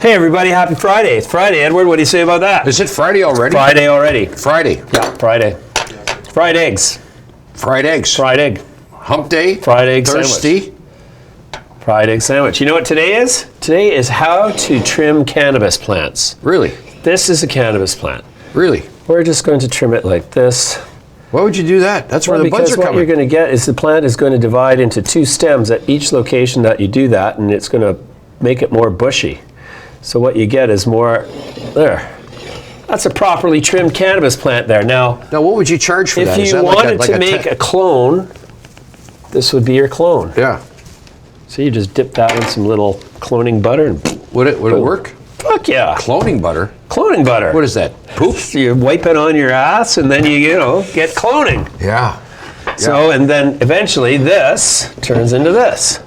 Hey everybody, happy Friday. It's Friday, Edward. What do you say about that? Is it Friday already? Friday already. Friday. Yeah, Friday. Fried eggs. Fried eggs. Fried egg. Hump day. Fried egg Thirsty. sandwich. Fried egg sandwich. You know what today is? Today is how to trim cannabis plants. Really? This is a cannabis plant. Really? We're just going to trim it like this. Why would you do that? That's where the buds are because what coming. you're going to get is the plant is going to divide into two stems at each location that you do that, and it's going to make it more bushy. So what you get is more, there. That's a properly trimmed cannabis plant there. Now what would you charge for that? If you wanted to make a clone, this would be your clone. Yeah. So you just dip that in some little cloning butter. And Would it work? Fuck yeah. Cloning butter? Cloning butter. What is that? Poop? So you wipe it on your ass and then you get cloning. Yeah. So, and then eventually this turns into this.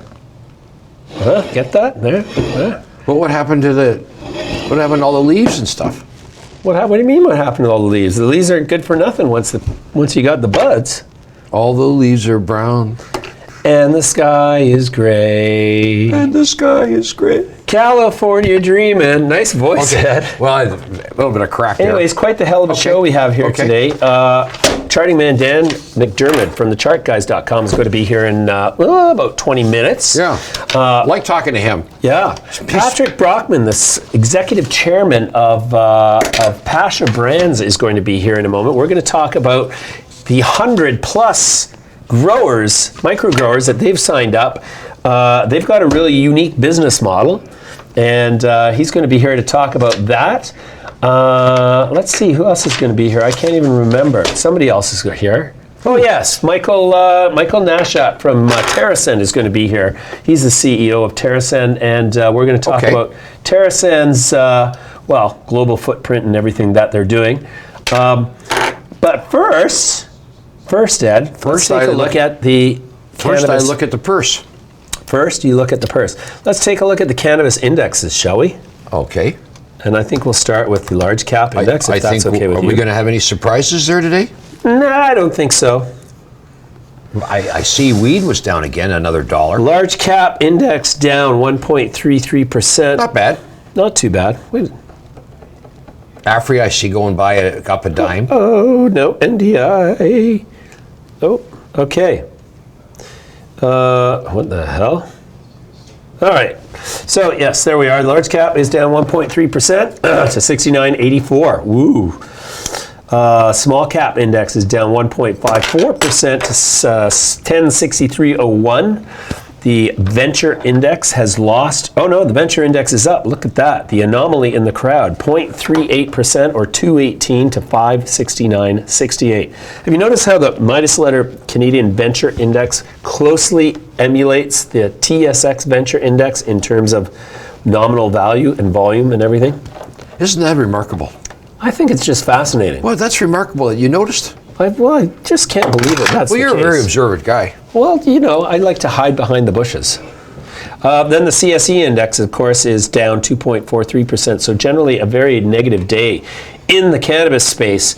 Get that? There? Well, what happened to all the leaves and stuff? What do you mean what happened to all the leaves? The leaves aren't good for nothing once you got the buds. All the leaves are brown. And the sky is gray. And the sky is gray. California dreamin'. Nice voice, Ed. Well, a little bit of crack there. Anyways, quite the hell of a show we have here today. Charting man Dan McDermott from thechartguys.com is going to be here in about 20 minutes. Yeah. Like talking to him. Yeah. Patrick Brockman, the executive chairman of Pasha Brands, is going to be here in a moment. We're going to talk about the 100+ growers, micro growers that they've signed up. They've got a really unique business model, and he's going to be here to talk about that. Let's see, who else is going to be here? I can't even remember. Somebody else is here. Oh yes, Michael Nashat from TerrAscend is going to be here. He's the CEO of TerrAscend, and we're going to talk about TerrAscend's global footprint and everything that they're doing. But first, Ed, let's take a look at the First, I look at the purse. First, you look at the purse. Let's take a look at the cannabis indexes, shall we? Okay. And I think we'll start with the large cap index, if that's okay with you. Are we going to have any surprises there today? No, I don't think so. I see weed was down again, another $1. Large cap index down 1.33%. Not bad. Not too bad. Afri, I see going by up a dime. Oh, no, NDI. Oh, okay. What the hell? All right. So, yes, there we are. Large cap is down 1.3% to 69.84. Woo. Small cap index is down 1.54% to 1063.01. The venture index has lost. Oh no, the venture index is up. Look at that. The anomaly in the crowd, 0.38% or 218 to 569.68. Have you noticed how the Midas Letter Canadian Venture Index closely emulates the TSX Venture Index in terms of nominal value and volume and everything? Isn't that remarkable? I think it's just fascinating. Well, that's remarkable that you noticed. I just can't believe it. That's you're a very observant guy. Well, I like to hide behind the bushes. Then the CSE index, of course, is down 2.43%. So generally a very negative day in the cannabis space.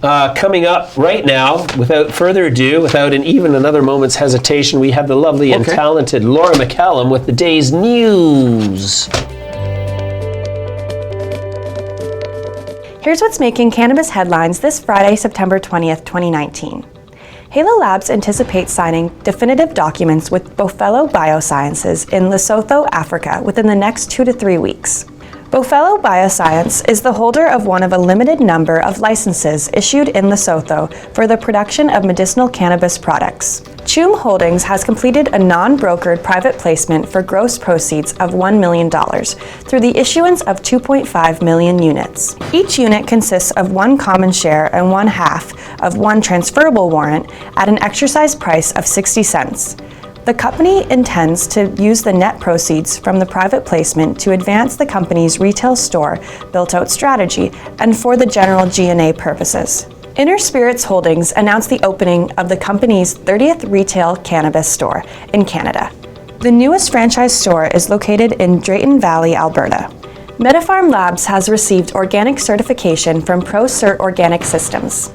Coming up right now, without further ado, without even another moment's hesitation, we have the lovely and talented Laura McCallum with the day's news. Here's what's making cannabis headlines this Friday, September 20th, 2019. Halo Labs anticipates signing definitive documents with Bofelo Biosciences in Lesotho, Africa within the next 2 to 3 weeks. Bofelo Bioscience is the holder of one of a limited number of licenses issued in Lesotho for the production of medicinal cannabis products. Choom Holdings has completed a non-brokered private placement for gross proceeds of $1 million through the issuance of 2.5 million units. Each unit consists of 1 common share and 1/2 of 1 transferable warrant at an exercise price of 60 cents. The company intends to use the net proceeds from the private placement to advance the company's retail store built-out strategy and for the general G&A purposes. Inner Spirits Holdings announced the opening of the company's 30th retail cannabis store in Canada. The newest franchise store is located in Drayton Valley, Alberta. MediPharm Labs has received organic certification from ProCert Organic Systems.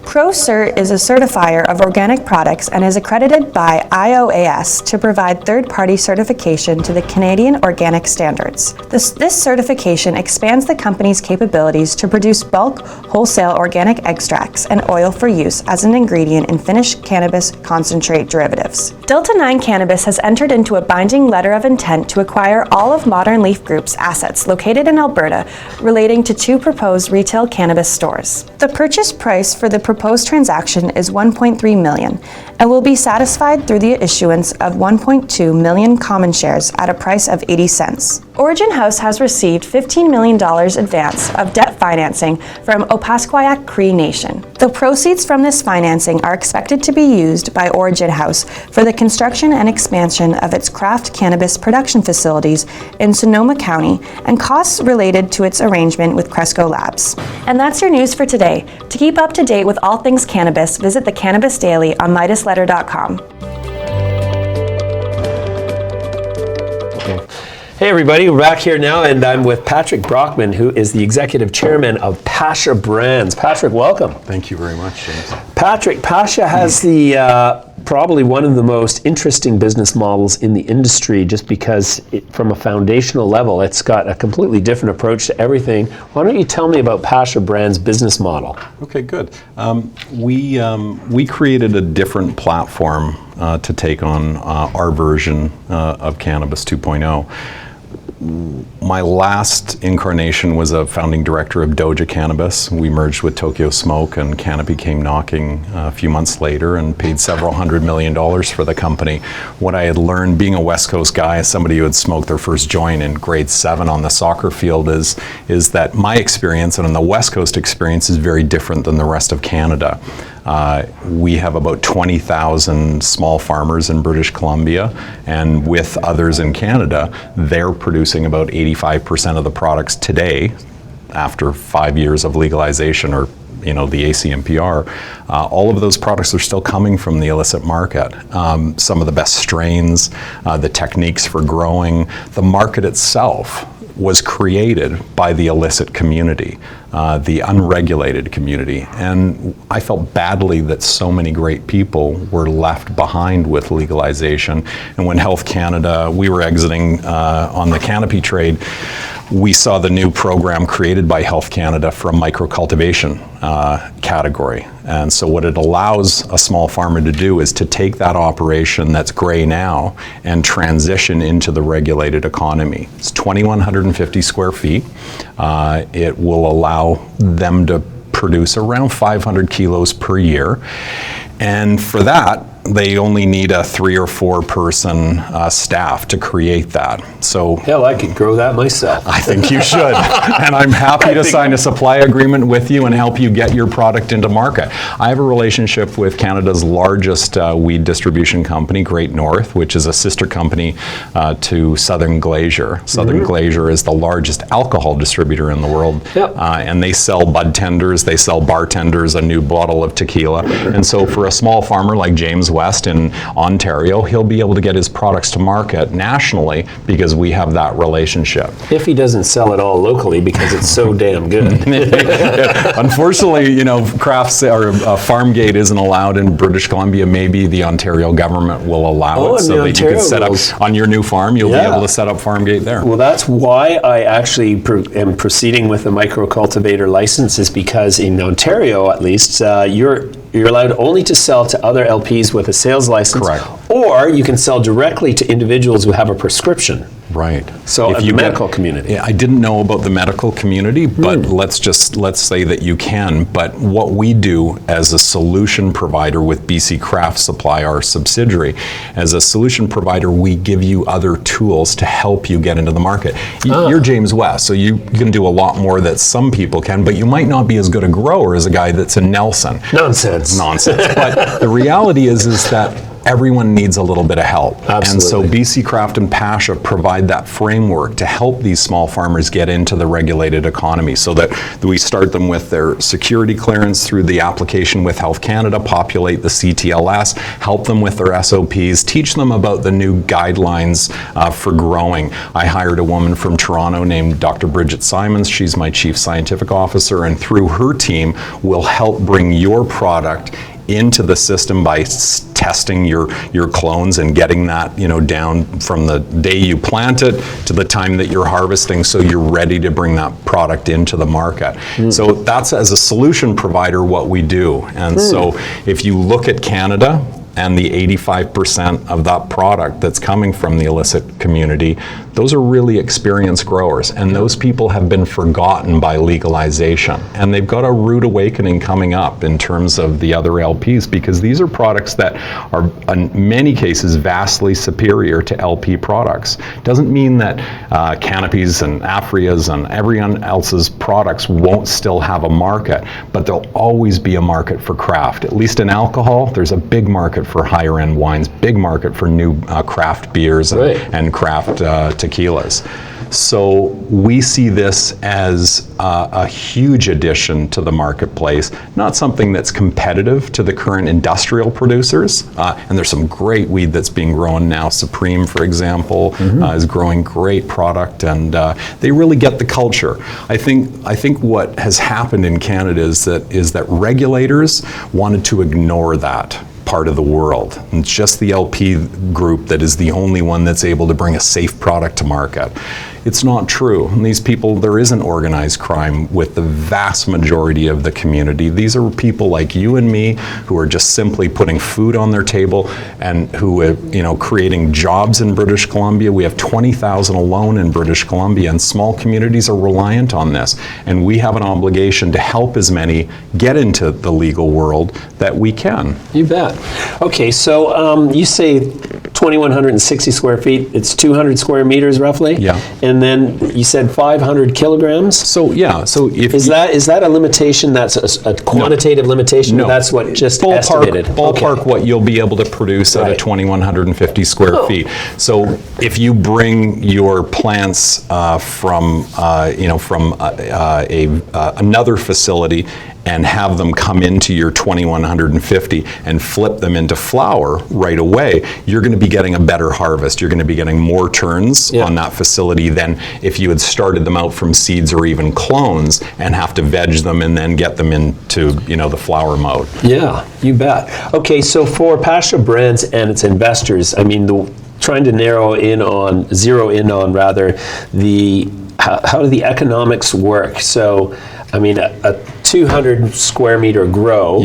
ProCert is a certifier of organic products and is accredited by IOAS to provide third-party certification to the Canadian Organic Standards. This certification expands the company's capabilities to produce bulk, wholesale organic extracts and oil for use as an ingredient in finished cannabis concentrate derivatives. Delta 9 Cannabis has entered into a binding letter of intent to acquire all of Modern Leaf Group's assets located in Alberta relating to 2 proposed retail cannabis stores. The purchase price for the proposed transaction is $1.3 million and will be satisfied through the issuance of 1.2 million common shares at a price of 80 cents. Origin House has received $15 million advance of debt financing from Opaskwayak Cree Nation. The proceeds from this financing are expected to be used by Origin House for the construction and expansion of its craft cannabis production facilities in Sonoma County and costs related to its arrangement with Cresco Labs. And that's your news for today. To keep up to date with all things cannabis, visit the Cannabis Daily on MidasLetter.com. Hey everybody, we're back here now, and I'm with Patrick Brockman, who is the executive chairman of Pasha Brands. Patrick, welcome. Thank you very much, James. Patrick, Pasha has probably one of the most interesting business models in the industry, just because from a foundational level, it's got a completely different approach to everything. Why don't you tell me about Pasha Brands' business model? Okay, good. We created a different platform to take on our version of Cannabis 2.0. My last incarnation was a founding director of Doja Cannabis. We merged with Tokyo Smoke, and Canopy came knocking a few months later and paid several $100 million for the company. What I had learned being a West Coast guy, somebody who had smoked their first joint in grade 7 on the soccer field, is that my experience and the West Coast experience is very different than the rest of Canada. We have about 20,000 small farmers in British Columbia, and with others in Canada, they're producing about 85% of the products today after 5 years of legalization, or the ACMPR. All of those products are still coming from the illicit market. Some of the best strains, the techniques for growing, the market itself was created by the illicit community, the unregulated community. And I felt badly that so many great people were left behind with legalization. And when Health Canada, we were exiting on the canopy trade, we saw the new program created by Health Canada from microcultivation category. And so what it allows a small farmer to do is to take that operation that's gray now and transition into the regulated economy. It's 2,150 square feet. It will allow them to produce around 500 kilos per year. And for that, they only need a 3 or 4 person staff to create that. So Hell, I could grow that myself. I think you should. And I'm happy to sign a supply agreement with you and help you get your product into market. I have a relationship with Canada's largest weed distribution company, Great North, which is a sister company to Southern Glacier. Southern Glacier is the largest alcohol distributor in the world. Yep. And they sell bud tenders, they sell bartenders a new bottle of tequila. And so for a small farmer like James West in Ontario, he'll be able to get his products to market nationally because we have that relationship. If he doesn't sell it all locally because it's so damn good. Unfortunately, crafts or farm gate isn't allowed in British Columbia. Maybe the Ontario government will allow it so that you can set up on your new farm. You'll be able to set up farm gate there. Well, that's why I actually am proceeding with the microcultivator license, is because in Ontario, at least, you're allowed only to sell to other LPs with a sales license. Correct. Or you can sell directly to individuals who have a prescription. Right. So if the medical community. Yeah, I didn't know about the medical community, but let's say that you can. But what we do as a solution provider with BC Craft Supply, our subsidiary, as a solution provider, we give you other tools to help you get into the market. You're James West, so you can do a lot more that some people can, but you might not be as good a grower as a guy that's in Nelson. Nonsense. But the reality is that everyone needs a little bit of help. Absolutely. And so BC Craft and Pasha provide that framework to help these small farmers get into the regulated economy, so that we start them with their security clearance through the application with Health Canada, populate the CTLS, help them with their SOPs, teach them about the new guidelines for growing. I hired a woman from Toronto named Dr. Bridget Simons. She's my Chief Scientific Officer, and through her team will help bring your product into the system by testing your clones and getting that down from the day you plant it to the time that you're harvesting, so you're ready to bring that product into the market. So that's, as a solution provider, what we do. And so if you look at Canada and the 85% of that product that's coming from the illicit community, those are really experienced growers, and those people have been forgotten by legalization. And they've got a rude awakening coming up in terms of the other LPs, because these are products that are, in many cases, vastly superior to LP products. Doesn't mean that Cannabis and Afria's and everyone else's products won't still have a market, but there'll always be a market for craft. At least in alcohol, there's a big market for higher end wines, big market for new craft beers and craft tequilas. So we see this as a huge addition to the marketplace, not something that's competitive to the current industrial producers. And there's some great weed that's being grown now. Supreme, for example, is growing great product, and they really get the culture. I think what has happened in Canada is that regulators wanted to ignore that part of the world. And it's just the LP group that is the only one that's able to bring a safe product to market. It's not true. And these people, there isn't organized crime with the vast majority of the community. These are people like you and me who are just simply putting food on their table and who are, creating jobs in British Columbia. We have 20,000 alone in British Columbia, and small communities are reliant on this. And we have an obligation to help as many get into the legal world that we can. You bet. Okay, so you say 2,160 square feet. It's 200 square meters roughly. Yeah. And then you said 500 kilograms. So yeah. So if is that a limitation? That's a quantitative limitation. No. Or that's what just estimated. Ballpark what you'll be able to produce at a 2,150 square feet. So if you bring your plants from another facility and have them come into your 2,150 and flip them into flower right away, you're going to be getting a better harvest. You're going to be getting more turns on that facility than if you had started them out from seeds or even clones and have to veg them and then get them into the flower mode. Yeah, you bet. Okay, so for Pasha Brands and its investors, I mean, trying to zero in on how do the economics work? So, I mean, a 200 square meter grow,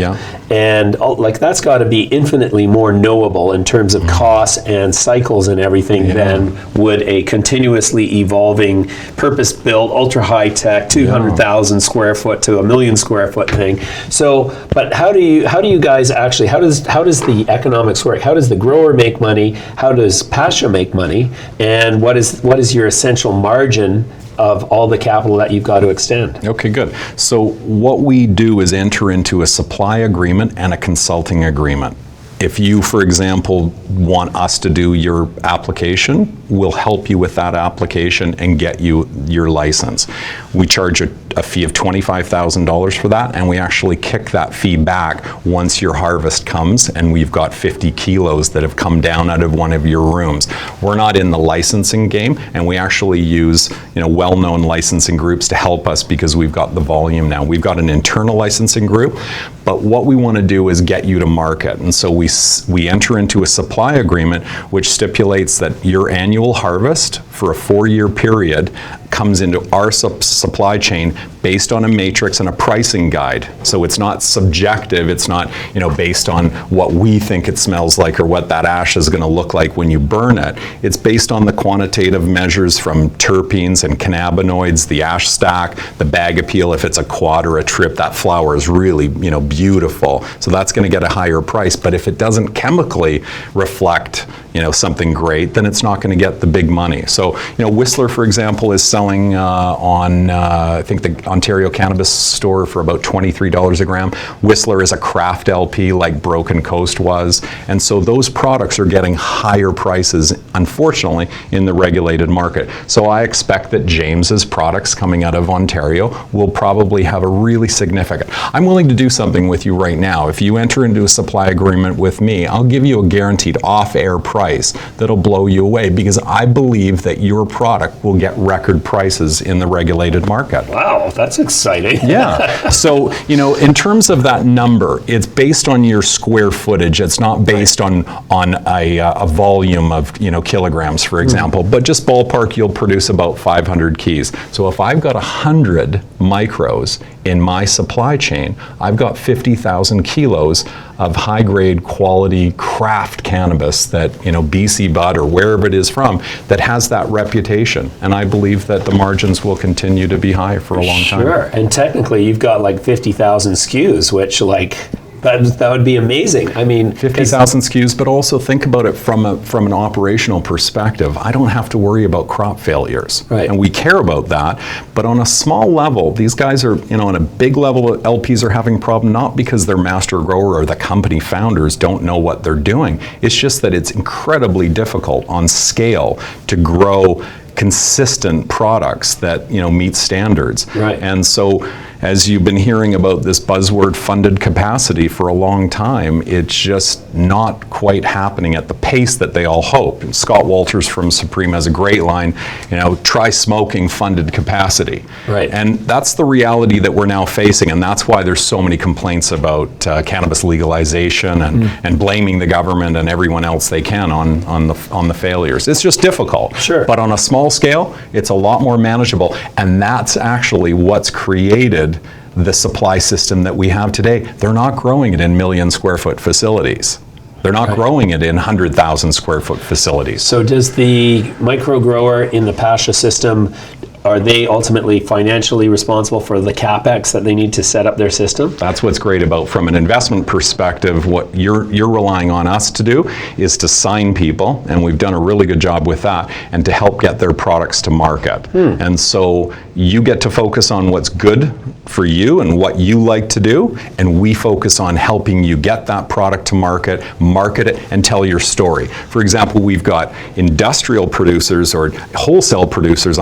and that's got to be infinitely more knowable in terms of costs and cycles and everything than would a continuously evolving, purpose-built, ultra-high-tech 200,000 square foot to a million square foot thing. So, but how do you guys actually? How does the economics work? How does the grower make money? How does Pasha make money? And what is your essential margin of all the capital that you've got to extend? Okay, good. So what we do is enter into a supply agreement and a consulting agreement. If you, for example, want us to do your application, we'll help you with that application and get you your license. We charge a fee of $25,000 for that, and we actually kick that fee back once your harvest comes and we've got 50 kilos that have come down out of one of your rooms. We're not in the licensing game, and we actually use well-known licensing groups to help us because we've got the volume now. We've got an internal licensing group, but what we want to do is get you to market. And so we enter into a supply agreement which stipulates that your annual harvest for a 4-year period comes into our supply chain based on a matrix and a pricing guide. So it's not subjective. It's not based on what we think it smells like or what that ash is going to look like when you burn it. It's based on the quantitative measures from terpenes and cannabinoids, the ash stack, the bag appeal. If it's a quad or a trip, that flower is really beautiful. So that's going to get a higher price. But if it doesn't chemically reflect something great, then it's not going to get the big money. So, Whistler, for example, is selling on, I think, the Ontario Cannabis store for about $23 a gram. Whistler is a craft LP like Broken Coast was. And so those products are getting higher prices, unfortunately, in the regulated market. So I expect that James's products coming out of Ontario will probably have a really significant. I'm willing to do something with you right now. If you enter into a supply agreement with me, I'll give you a guaranteed off-air price that'll blow you away, because I believe that your product will get record prices in the regulated market. Wow, that's exciting. Yeah. So, in terms of that number, it's based on your square footage. It's not based on a volume of, kilograms, for example. But just ballpark, you'll produce about 500 keys. So if I've got 100 micros in my supply chain, I've got 50,000 kilos of high-grade quality craft cannabis that, BC Bud or wherever it is from, that has that reputation. And I believe that the margins will continue to be high for a long time. Sure. And technically, you've got like 50,000 SKUs, which that would be amazing. I mean, 50,000 SKUs, but also think about it from an operational perspective. I don't have to worry about crop failures. Right. And we care about that. But on a small level, these guys are, on a big level, LPs are having a problem, not because their master grower or the company founders don't know what they're doing. It's just that it's incredibly difficult on scale to grow consistent products that meet standards. Right. And so, as you've been hearing about this buzzword funded capacity for a long time, it's just not quite happening at the pace that they all hope. And Scott Walters from Supreme has a great line, try smoking funded capacity. Right. And that's the reality that we're now facing, and that's why there's so many complaints about cannabis legalization and blaming the government and everyone else they can on the failures. It's just difficult. Sure. But on a small scale, it's a lot more manageable, and that's actually what's created the supply system that we have today. They're not growing it in million square foot facilities. They're not growing it in 100,000 square foot facilities. So does the micro grower in the Pasha system, are they ultimately financially responsible for the CapEx that they need to set up their system? That's what's great about, from an investment perspective, what you're relying on us to do is to sign people, and we've done a really good job with that, and to help get their products to market. And so you get to focus on what's good for you and what you like to do, and we focus on helping you get that product to market it, and tell your story. For example, we've got industrial producers, or wholesale producers,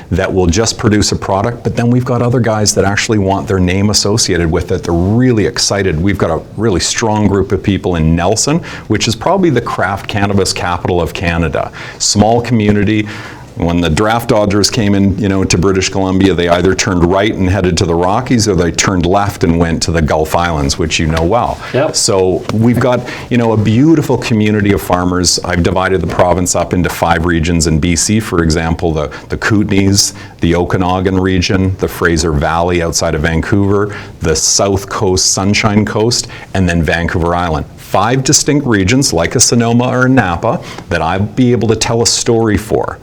that will just produce a product, but then we've got other guys that actually want their name associated with it. They're really excited. We've got a really strong group of people in Nelson, which is probably the craft cannabis capital of Canada. Small community. When the draft dodgers came in, to British Columbia, they either turned right and headed to the Rockies, or they turned left and went to the Gulf Islands, which you know well. Yep. So we've got, a beautiful community of farmers. I've divided the province up into 5 regions in BC, for example, the Kootenays, the Okanagan region, the Fraser Valley outside of Vancouver, the South Coast, Sunshine Coast, and then Vancouver Island. 5 distinct regions, like a Sonoma or a Napa, that I'd be able to tell a story for.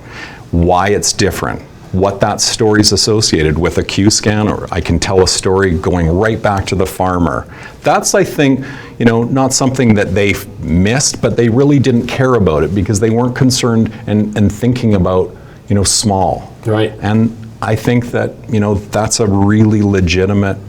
Why it's different, what that story is associated with a Q-scan, or I can tell a story going right back to the farmer. That's, I think, not something that they missed, but they really didn't care about it because they weren't concerned and thinking about, small. Right. And I think that, that's a really legitimate,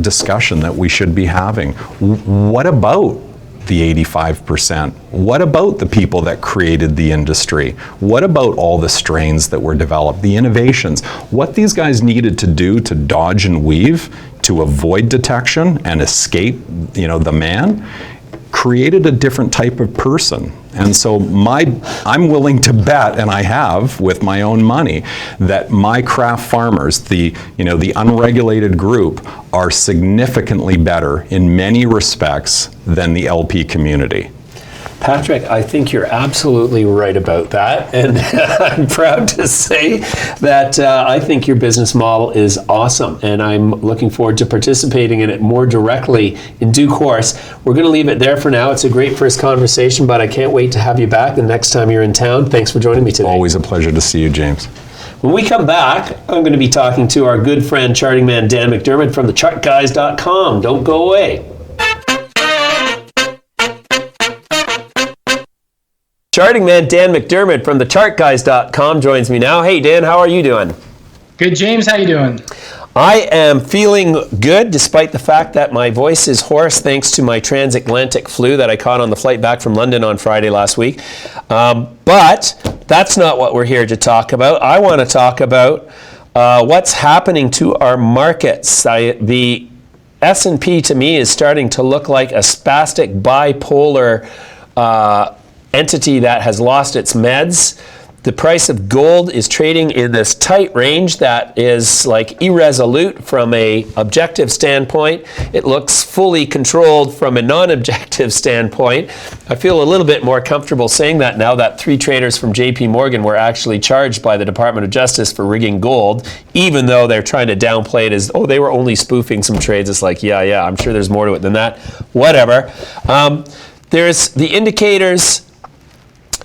discussion that we should be having. What about the 85%? What about the people that created the industry? What about all the strains that were developed, the innovations? What these guys needed to do to dodge and weave, to avoid detection and escape, the man, created a different type of person. And so I'm willing to bet, and I have with my own money, that my craft farmers, the unregulated group, are significantly better in many respects than the LP community. Patrick, I think you're absolutely right about that, and I'm proud to say that I think your business model is awesome, and I'm looking forward to participating in it more directly in due course. We're going to leave it there for now. It's a great first conversation, but I can't wait to have you back the next time you're in town. Thanks for joining me today. Always a pleasure to see you, James. When we come back, I'm going to be talking to our good friend charting man Dan McDermott from thechartguys.com. Don't go away. Charting man Dan McDermott from the chartguys.com joins me now. Hey Dan, how are you doing? Good, James. How you doing? I am feeling good despite the fact that my voice is hoarse thanks to my transatlantic flu that I caught on the flight back from London on Friday last week. But that's not what we're here to talk about. I want to talk about what's happening to our markets. The S&P to me is starting to look like a spastic bipolar entity that has lost its meds. The price of gold is trading in this tight range that is like irresolute from a objective standpoint. It looks fully controlled from a non-objective standpoint. I feel a little bit more comfortable saying that now that 3 traders from JP Morgan were actually charged by the Department of Justice for rigging gold, even though they're trying to downplay it as, oh, they were only spoofing some trades. It's like, yeah, I'm sure there's more to it than that. Whatever. There's the indicators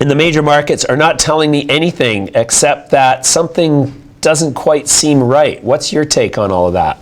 in the major markets are not telling me anything except that something doesn't quite seem right. What's your take on all of that?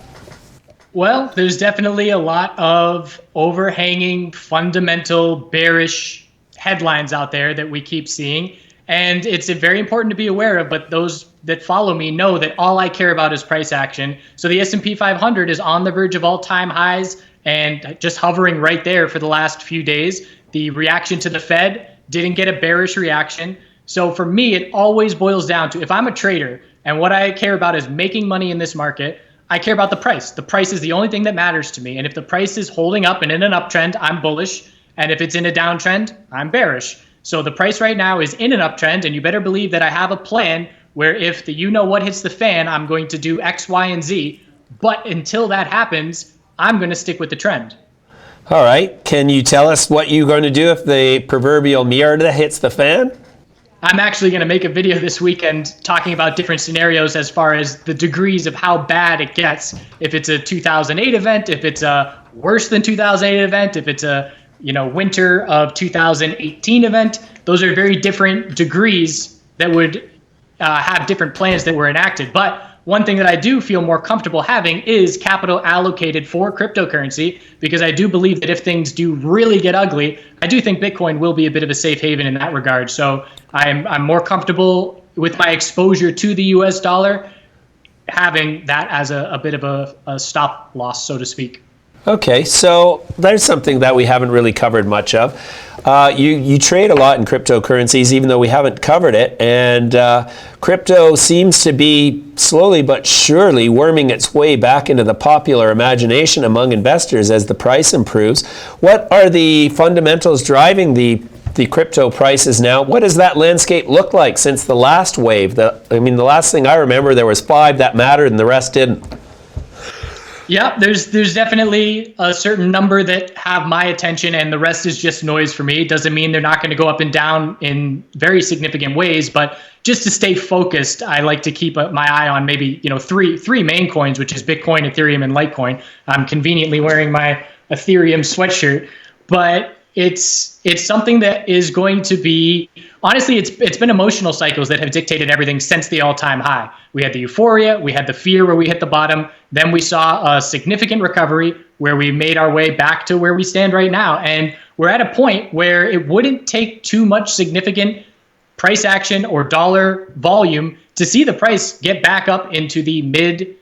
Well, there's definitely a lot of overhanging, fundamental, bearish headlines out there that we keep seeing. And it's very important to be aware of, but those that follow me know that all I care about is price action. So the S&P 500 is on the verge of all-time highs and just hovering right there for the last few days. The reaction to the Fed didn't get a bearish reaction. So for me, it always boils down to, if I'm a trader and what I care about is making money in this market, I care about the price. The price is the only thing that matters to me. And if the price is holding up and in an uptrend, I'm bullish. And if it's in a downtrend, I'm bearish. So the price right now is in an uptrend, and you better believe that I have a plan where if the you-know-what hits the fan, I'm going to do X, Y, and Z. But until that happens, I'm going to stick with the trend. All right. Can you tell us what you're going to do if the proverbial Mierda hits the fan? I'm actually going to make a video this weekend talking about different scenarios as far as the degrees of how bad it gets. If it's a 2008 event, if it's a worse than 2008 event, if it's a winter of 2018 event. Those are very different degrees that would have different plans that were enacted. But one thing that I do feel more comfortable having is capital allocated for cryptocurrency, because I do believe that if things do really get ugly, I do think Bitcoin will be a bit of a safe haven in that regard. So I'm more comfortable with my exposure to the US dollar, having that as a bit of a stop loss, so to speak. Okay, so there's something that we haven't really covered much of. You trade a lot in cryptocurrencies, even though we haven't covered it, and crypto seems to be slowly but surely worming its way back into the popular imagination among investors as the price improves. What are the fundamentals driving the crypto prices now? What does that landscape look like since the last wave? The last thing I remember, there was 5 that mattered and the rest didn't. Yeah, there's definitely a certain number that have my attention, and the rest is just noise for me. It doesn't mean they're not going to go up and down in very significant ways, but just to stay focused, I like to keep my eye on maybe three main coins, which is Bitcoin, Ethereum, and Litecoin. I'm conveniently wearing my Ethereum sweatshirt, but it's something that is going to be, honestly, it's been emotional cycles that have dictated everything since the all-time high. We had the euphoria, we had the fear where we hit the bottom, then we saw a significant recovery where we made our way back to where we stand right now. And we're at a point where it wouldn't take too much significant price action or dollar volume to see the price get back up into the mid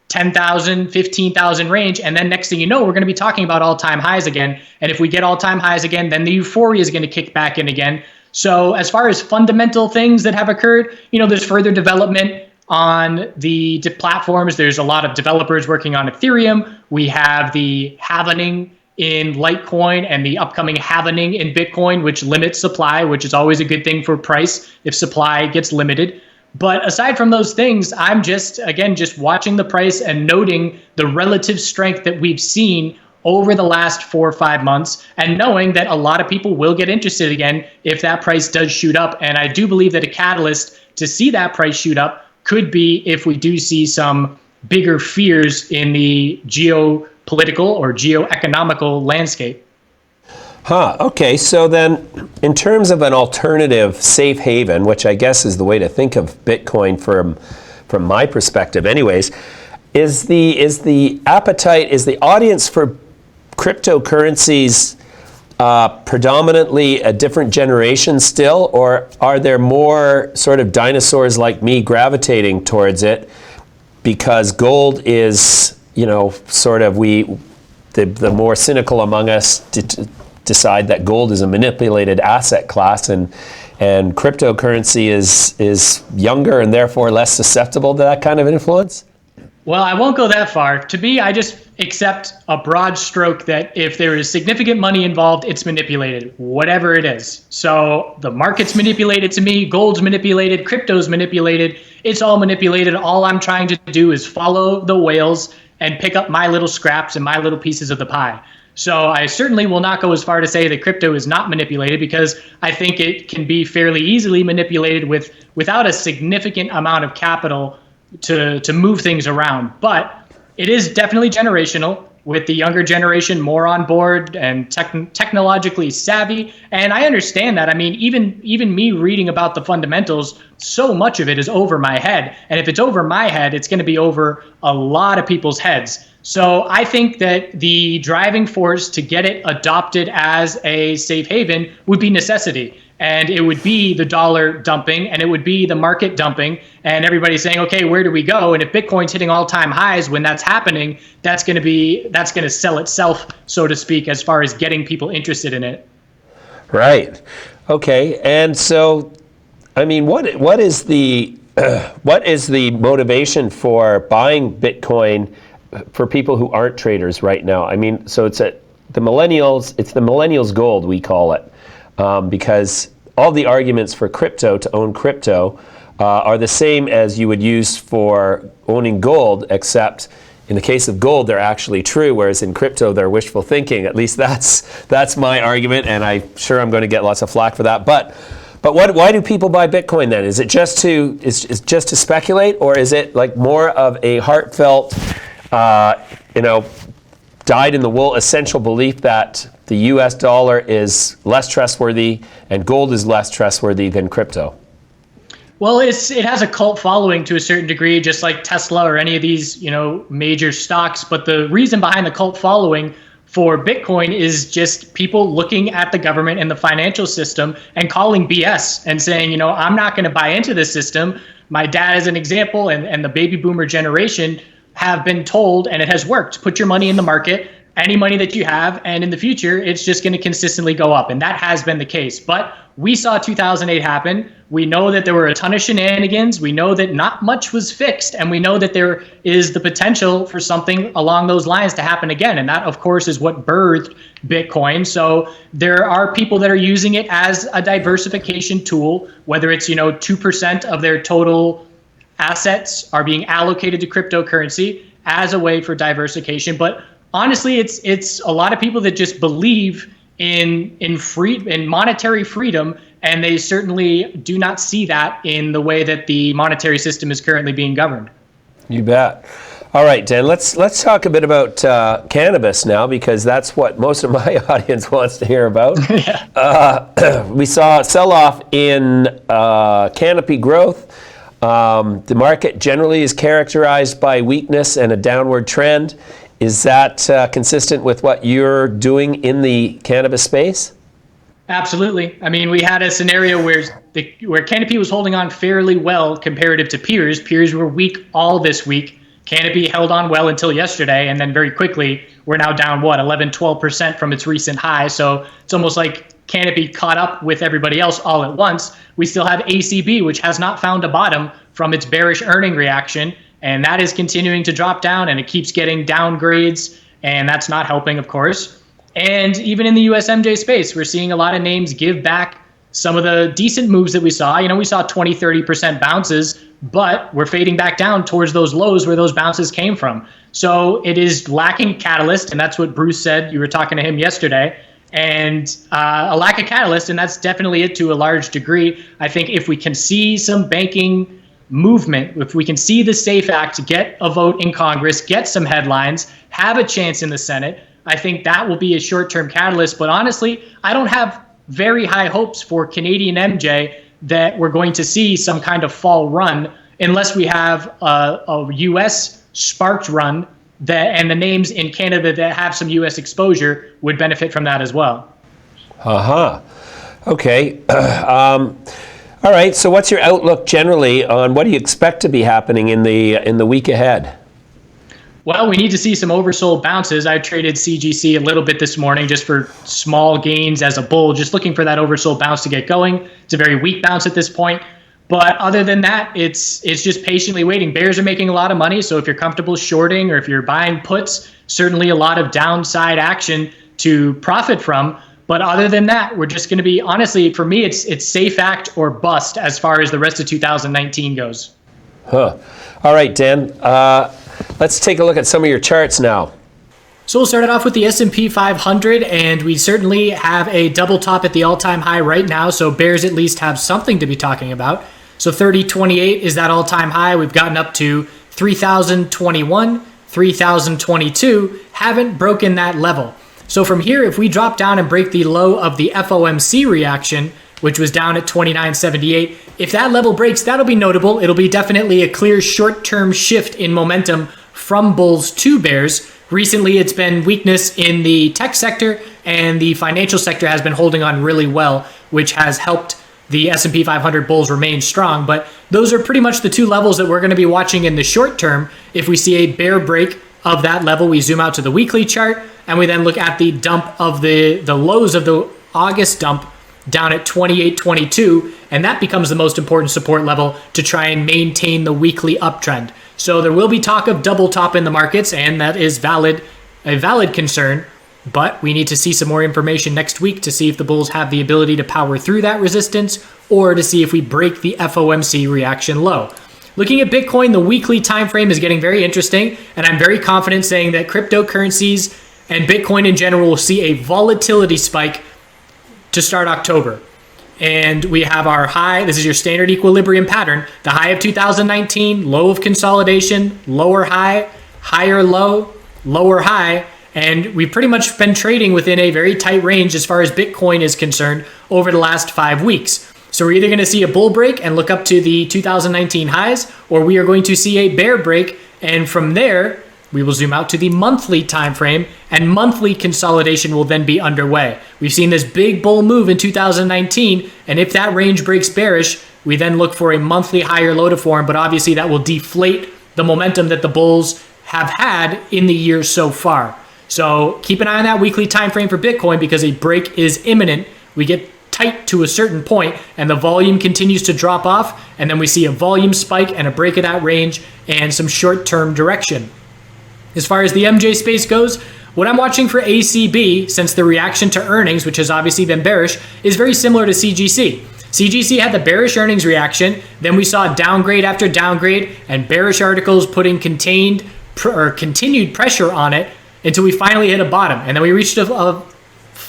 10,000, 15,000 range. And then next thing you know, we're going to be talking about all-time highs again. And if we get all-time highs again, then the euphoria is going to kick back in again. So as far as fundamental things that have occurred, there's further development on the platforms. There's a lot of developers working on Ethereum. We have the halvening in Litecoin and the upcoming halvening in Bitcoin, which limits supply, which is always a good thing for price if supply gets limited. But aside from those things, I'm just watching the price and noting the relative strength that we've seen over the last 4 or 5 months, and knowing that a lot of people will get interested again if that price does shoot up. And I do believe that a catalyst to see that price shoot up could be if we do see some bigger fears in the geopolitical or geoeconomical landscape. Okay, so then in terms of an alternative safe haven, which I guess is the way to think of Bitcoin from my perspective anyways, is the audience for cryptocurrencies predominantly a different generation still, or are there more sort of dinosaurs like me gravitating towards it because gold is, sort of the more cynical among us decide that gold is a manipulated asset class, and cryptocurrency is younger and therefore less susceptible to that kind of influence? Well, I won't go that far. To me, I just accept a broad stroke that if there is significant money involved, it's manipulated, whatever it is. So the market's manipulated to me, gold's manipulated, crypto's manipulated, it's all manipulated. All I'm trying to do is follow the whales and pick up my little scraps and my little pieces of the pie. So I certainly will not go as far to say that crypto is not manipulated, because I think it can be fairly easily manipulated without a significant amount of capital to move things around. But it is definitely generational, with the younger generation more on board and technologically savvy. And I understand that. I mean, even me reading about the fundamentals, so much of it is over my head. And if it's over my head, it's going to be over a lot of people's heads. So I think that the driving force to get it adopted as a safe haven would be necessity. And it would be the dollar dumping, and it would be the market dumping, and everybody saying, okay, where do we go? And if Bitcoin's hitting all-time highs when that's happening, that's going to sell itself, so to speak, as far as getting people interested in it. Right. Okay. And so, I mean, what is the motivation for buying Bitcoin for people who aren't traders right now? I mean, so it's the millennials gold, we call it. Because all the arguments for crypto, to own crypto, are the same as you would use for owning gold, except in the case of gold, they're actually true, whereas in crypto, they're wishful thinking. At least that's my argument, and I'm sure I'm going to get lots of flack for that. But why do people buy Bitcoin then? Is it just to speculate, or is it like more of a heartfelt, dyed-in-the-wool essential belief that the US dollar is less trustworthy and gold is less trustworthy than crypto? Well, it has a cult following to a certain degree, just like Tesla or any of these, major stocks. But the reason behind the cult following for Bitcoin is just people looking at the government and the financial system and calling BS and saying, I'm not going to buy into this system. My dad, as an example, and the baby boomer generation have been told, and it has worked, put your money in the market, any money that you have, and in the future, it's just going to consistently go up. And that has been the case. But we saw 2008 happen. We know that there were a ton of shenanigans. We know that not much was fixed. And we know that there is the potential for something along those lines to happen again. And that, of course, is what birthed Bitcoin. So there are people that are using it as a diversification tool, whether it's, 2% of their total assets are being allocated to cryptocurrency as a way for diversification. But honestly, it's a lot of people that just believe in monetary freedom, and they certainly do not see that in the way that the monetary system is currently being governed. You bet. All right, Dan, let's talk a bit about cannabis now, because that's what most of my audience wants to hear about. We saw a sell-off in canopy growth. The market generally is characterized by weakness and a downward trend. Is that consistent with what you're doing in the cannabis space? Absolutely. I mean, we had a scenario where Canopy was holding on fairly well comparative to peers. Peers were weak all this week. Canopy held on well until yesterday, and then very quickly, we're now down, 11-12% from its recent high. So it's almost like Canopy caught up with everybody else all at once. We still have ACB, which has not found a bottom from its bearish earning reaction, and that is continuing to drop down, and it keeps getting downgrades, and that's not helping, of course. And even in the USMJ space, we're seeing a lot of names give back some of the decent moves that we saw. We saw 20-30% bounces, but we're fading back down towards those lows where those bounces came from. So it is lacking catalyst, and that's what Bruce said. You were talking to him yesterday. And a lack of catalyst, and that's definitely it to a large degree. I think if we can see some banking movement, if we can see the SAFE Act get a vote in Congress, get some headlines, have a chance in the Senate, I think that will be a short-term catalyst. But honestly, I don't have very high hopes for Canadian MJ that we're going to see some kind of fall run unless we have a U.S. sparked run, and the names in Canada that have some U.S. exposure would benefit from that as well. Okay. All right. So, what's your outlook generally on what do you expect to be happening in the week ahead? Well, we need to see some oversold bounces. I traded CGC a little bit this morning just for small gains as a bull, just looking for that oversold bounce to get going. It's a very weak bounce at this point. But other than that, it's just patiently waiting. Bears are making a lot of money, so if you're comfortable shorting or if you're buying puts, certainly a lot of downside action to profit from. But other than that, we're just going to be, honestly, for me, it's safe act or bust as far as the rest of 2019 goes. All right, Dan. Let's take a look at some of your charts now. So we'll start it off with the S&P 500, and we certainly have a double top at the all-time high right now, so bears at least have something to be talking about. So 3028 is that all-time high. We've gotten up to 3021, 3022, haven't broken that level. So from here, if we drop down and break the low of the FOMC reaction, which was down at 29.78, if that level breaks, that'll be notable. It'll be definitely a clear short-term shift in momentum from bulls to bears. Recently, it's been weakness in the tech sector, and the financial sector has been holding on really well, which has helped the S&P 500 bulls remain strong. But those are pretty much the two levels that we're going to be watching in the short term. If we see a bear break of that level, we zoom out to the weekly chart, and we then look at the dump of the lows of the August dump down at 28.22, and that becomes the most important support level to try and maintain the weekly uptrend. So there will be talk of double top in the markets, and that is a valid concern, but we need to see some more information next week to see if the bulls have the ability to power through that resistance or to see if we break the FOMC reaction low. Looking at Bitcoin, the weekly time frame is getting very interesting, and I'm very confident saying that cryptocurrencies and Bitcoin in general will see a volatility spike to start October. And we have our high, this is your standard equilibrium pattern, the high of 2019, low of consolidation, lower high, higher low, lower high, and we've pretty much been trading within a very tight range as far as Bitcoin is concerned over the last 5 weeks. So we're either going to see a bull break and look up to the 2019 highs, or we are going to see a bear break, and from there, we will zoom out to the monthly time frame, and monthly consolidation will then be underway. We've seen this big bull move in 2019, and if that range breaks bearish, we then look for a monthly higher low to form, but obviously that will deflate the momentum that the bulls have had in the year so far. So keep an eye on that weekly time frame for Bitcoin, because a break is imminent. We get tight to a certain point and the volume continues to drop off, and then we see a volume spike and a break of that range and some short-term direction. As far as the MJ space goes, what I'm watching for ACB, since the reaction to earnings, which has obviously been bearish, is very similar to CGC. CGC had the bearish earnings reaction, then we saw downgrade after downgrade and bearish articles putting continued pressure on it until we finally hit a bottom. And then we reached a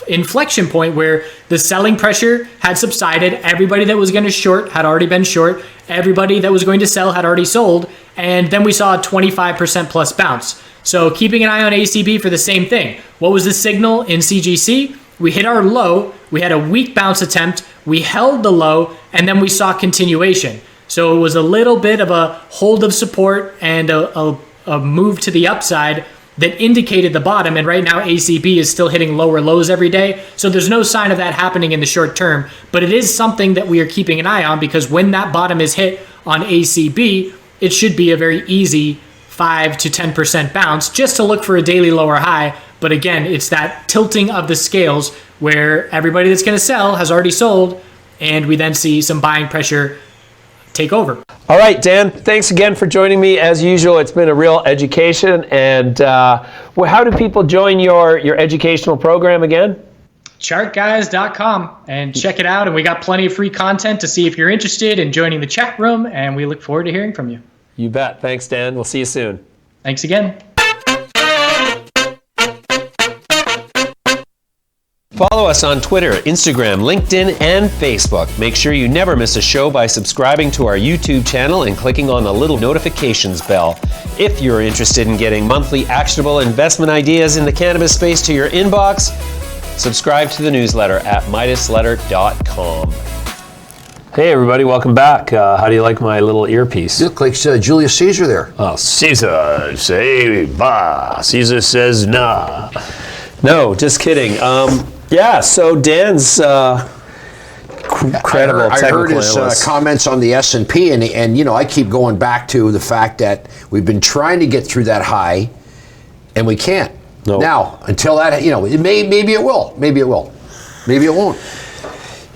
inflection point where the selling pressure had subsided. Everybody that was going to short had already been short. Everybody that was going to sell had already sold. And then we saw a 25% plus bounce. So keeping an eye on ACB for the same thing. What was the signal in CGC? We hit our low, we had a weak bounce attempt, we held the low, and then we saw continuation. So it was a little bit of a hold of support and a move to the upside that indicated the bottom, and right now ACB is still hitting lower lows every day, so there's no sign of that happening in the short term, but it is something that we are keeping an eye on, because when that bottom is hit on ACB, it should be a very easy 5 to 10% bounce just to look for a daily lower high. But again, it's that tilting of the scales where everybody that's going to sell has already sold, and we then see some buying pressure take over. All right, Dan, thanks again for joining me. As usual, it's been a real education. And how do people join your educational program again? Chartguys.com, and check it out. And we got plenty of free content to see if you're interested in joining the chat room, and we look forward to hearing from you. You bet. Thanks, Dan. We'll see you soon. Thanks again. Follow us on Twitter, Instagram, LinkedIn, and Facebook. Make sure you never miss a show by subscribing to our YouTube channel and clicking on the little notifications bell. If you're interested in getting monthly actionable investment ideas in the cannabis space to your inbox, subscribe to the newsletter at MidasLetter.com. Hey everybody, welcome back. How do you like my little earpiece? You look like Julius Caesar there. Oh, Caesar, say bah. Caesar says nah. No, just kidding. Yeah, so Dan's credible I heard his analyst. comments on the S&P, and you know, I keep going back to the fact that we've been trying to get through that high, and we can't. No. Now, until that, you know, maybe it will, maybe it will, maybe it won't.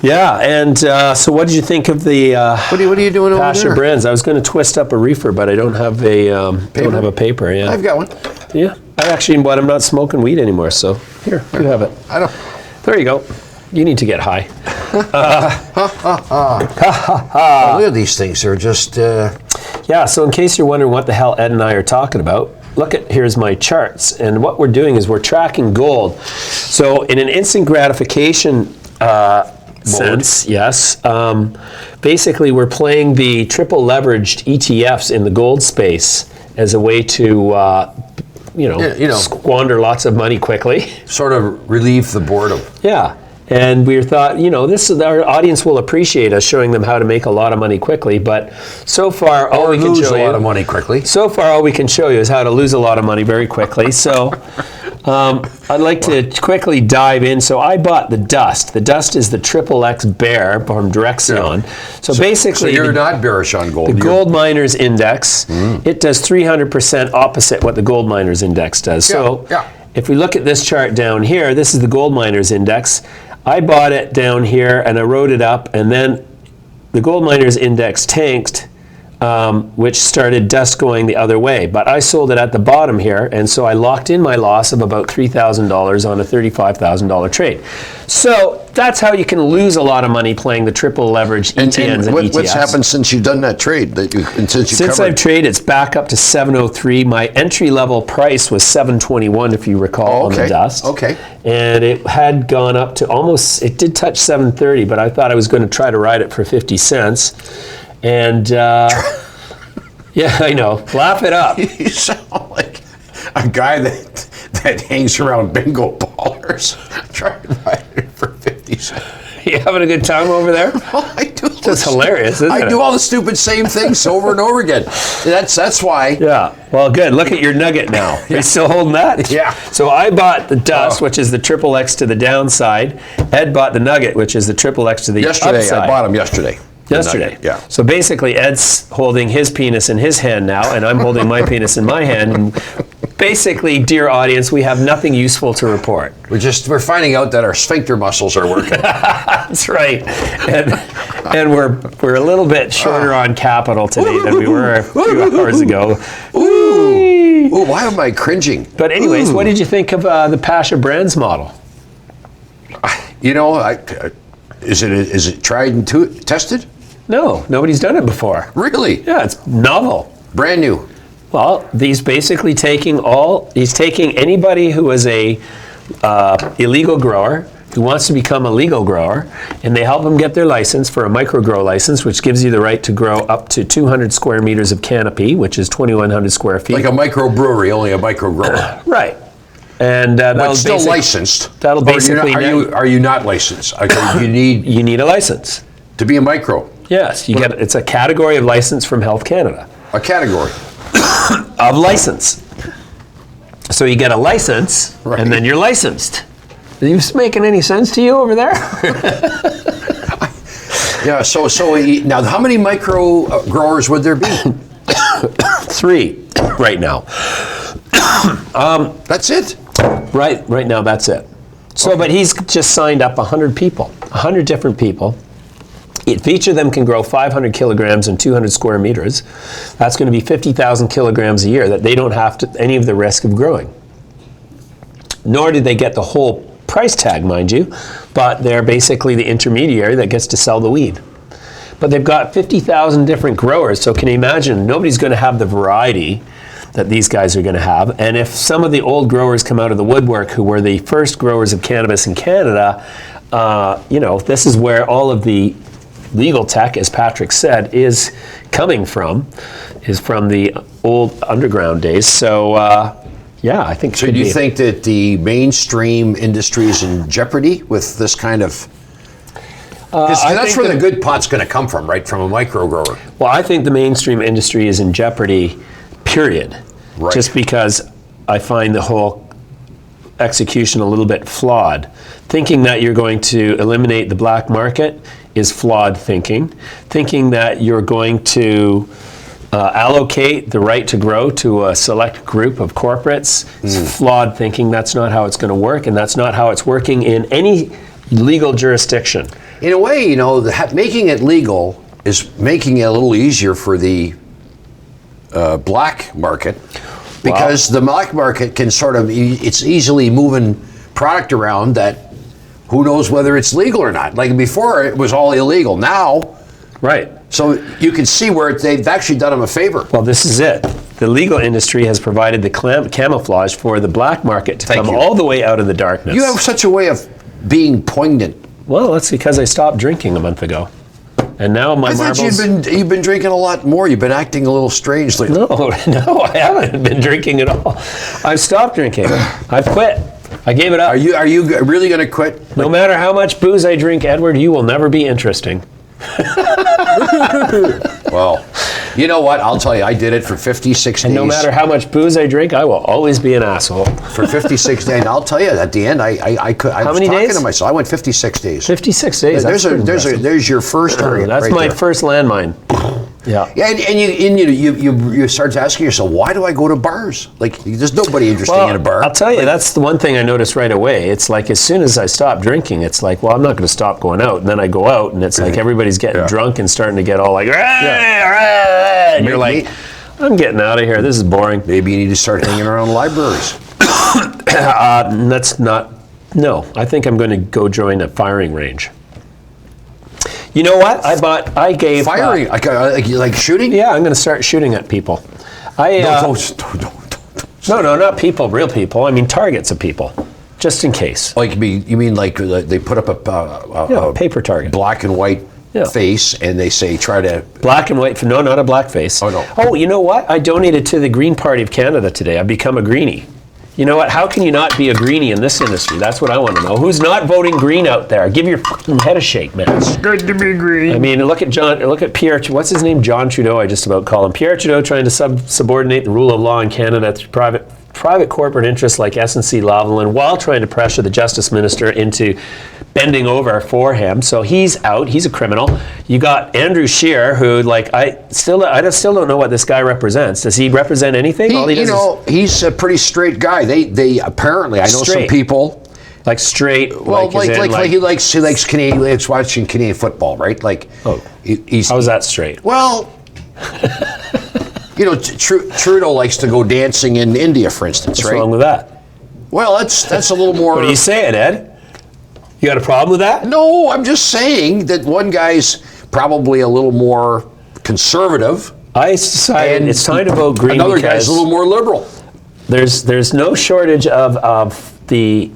Yeah, and so what did you think of the What are you doing over Pasha there? Brands? I was going to twist up a reefer, but I don't have a paper. Yeah, I've got one. Yeah, but I'm not smoking weed anymore. So here, you have it. I don't. There you go. You need to get high. Oh, look at these things. They're just. Yeah. So in case you're wondering what the hell Ed and I are talking about, here's my charts, and what we're doing is we're tracking gold. So in an instant gratification sense, yes. Basically, we're playing the triple leveraged ETFs in the gold space as a way to, squander lots of money quickly. Sort of relieve the boredom. Yeah. And we thought, our audience will appreciate us showing them how to make a lot of money quickly. But so far, all we can show you, a lot of money quickly. So far, all we can show you is how to lose a lot of money very quickly. So I'd like to quickly dive in. So I bought the Dust. The Dust is the XXX Bear from Direxion. So basically, so you're not bearish on gold. The Gold Miners Index, it does 300% opposite what the Gold Miners Index does. So if we look at this chart down here, this is the Gold Miners Index. I bought it down here and I wrote it up, and then the Gold Miners Index tanked, which started Dust going the other way. But I sold it at the bottom here, and so I locked in my loss of about $3,000 on a $35,000 trade. So that's how you can lose a lot of money playing the triple leveraged ETNs and ETFs. What's happened since you've done that trade? Since I've traded, it's back up to 703. My entry level price was 721, if you recall, on the Dust. Okay. And it had gone up to it did touch 730, but I thought I was going to try to ride it for 50 cents. And yeah, I know. Laugh it up. You sound like a guy that hangs around bingo ballers trying to buy it for 50 cents. You having a good time over there? Well, I do. That's hilarious, isn't it? I do all the stupid same things over and over again. That's why. Yeah. Well, good. Look at your nugget now. Are you still holding that? Yeah. So I bought the Dust, which is the XXX to the downside. Ed bought the Nugget, which is the XXX to the upside. I bought them yesterday. Yeah. So basically, Ed's holding his penis in his hand now, and I'm holding my penis in my hand. And basically, dear audience, we have nothing useful to report. We're finding out that our sphincter muscles are working. That's right. And we're a little bit shorter on capital today than we were a few hours ago. Ooh, why am I cringing? But anyways, what did you think of the Pasha Brands model? You know, is it tried and tested? No, nobody's done it before. Really? Yeah, it's novel. Brand new. Well, he's basically taking anybody who is a illegal grower who wants to become a legal grower, and they help them get their license for a micro grow license, which gives you the right to grow up to 200 square meters of canopy, which is 2,100 square feet. Like a micro brewery, only a micro grower. Right. And but still licensed. That'll basically. Are you not licensed? You need a license to be a micro. Yes, it's a category of license from Health Canada. A category of license. So you get a license, and then you're licensed. Is this making any sense to you over there? Yeah. So now, how many micro growers would there be? 3 right now. That's it. Right now, that's it. So, but he's just signed up 100 people, 100 different people. Each of them can grow 500 kilograms and 200 square meters. That's going to be 50,000 kilograms a year that they don't have any of the risk of growing. Nor do they get the whole price tag, mind you, but they're basically the intermediary that gets to sell the weed. But they've got 50,000 different growers, so can you imagine, nobody's going to have the variety that these guys are going to have. And if some of the old growers come out of the woodwork who were the first growers of cannabis in Canada, this is where all of the legal tech, as Patrick said, is coming from, is from the old underground days. So, I think. So, do you think that the mainstream industry is in jeopardy with this kind of? That's where the good pot's going to come from, right? From a micro grower. Well, I think the mainstream industry is in jeopardy. Period. Right. Just because I find the whole execution a little bit flawed. Thinking that you're going to eliminate the black market is flawed thinking. Thinking that you're going to allocate the right to grow to a select group of corporates is flawed thinking. That's not how it's going to work, and that's not how it's working in any legal jurisdiction. In a way, you know, making it legal is making it a little easier for the black market, because the black market can sort of, it's easily moving product around that who knows whether it's legal or not. Like before, it was all illegal. Now, right. So you can see where they've actually done them a favor. Well, this is it. The legal industry has provided the camouflage for the black market to come all the way out of the darkness. You have such a way of being poignant. Well, that's because I stopped drinking a month ago. And now my marbles... I thought you've been drinking a lot more. You've been acting a little strange lately. No, I haven't been drinking at all. I've stopped drinking. I've quit. I gave it up. Are you really going to quit? No matter how much booze I drink, Edward, you will never be interesting. Well, you know what? I'll tell you, I did it for 56 days. And no matter how much booze I drink, I will always be an asshole. For 56 days. I'll tell you, at the end, I could. How many days? To myself. I went 56 days. 56 days. There's your first target. That's right my there. first landmine. Yeah. Yeah, and you start asking yourself, why do I go to bars? Like, there's nobody interesting in a bar. I'll tell you, that's the one thing I noticed right away. It's like as soon as I stop drinking, it's like, well, I'm not going to stop going out. And then I go out, and it's like everybody's getting drunk and starting to get all like, and you're like, I'm getting out of here. This is boring. Maybe you need to start hanging around libraries. That's not. No, I think I'm going to go join a firing range. You know what? I gave... Firing? Like shooting? Yeah, I'm going to start shooting at people. No, not people, real people. I mean targets of people, just in case. Like you mean like they put up a paper target. Black and white face, and they say try to... Black and white, no, not a black face. Oh, no. Oh, you know what? I donated to the Green Party of Canada today. I've become a greenie. You know what? How can you not be a greenie in this industry? That's what I want to know. Who's not voting green out there? Give your fucking head a shake, man. It's good to be green. I mean, look at Pierre, what's his name? John Trudeau, I just about call him. Pierre Trudeau trying to subordinate the rule of law in Canada through private corporate interests like SNC-Lavalin while trying to pressure the Justice Minister into bending over for him. So he's out. He's a criminal. You got Andrew Scheer, who, like, I still don't know what this guy represents. Does he represent anything? He's a pretty straight guy. They apparently, I know some people like straight. Well, like he likes Canadian. He likes watching Canadian football, right? Like, how's that straight? Well. Trudeau likes to go dancing in India, for instance, What's right? What's wrong with that? Well, that's a little more... What are you saying, Ed? You got a problem with that? No, I'm just saying that one guy's probably a little more conservative. I decided it's time to vote green. Another guy's a little more liberal. There's no shortage of the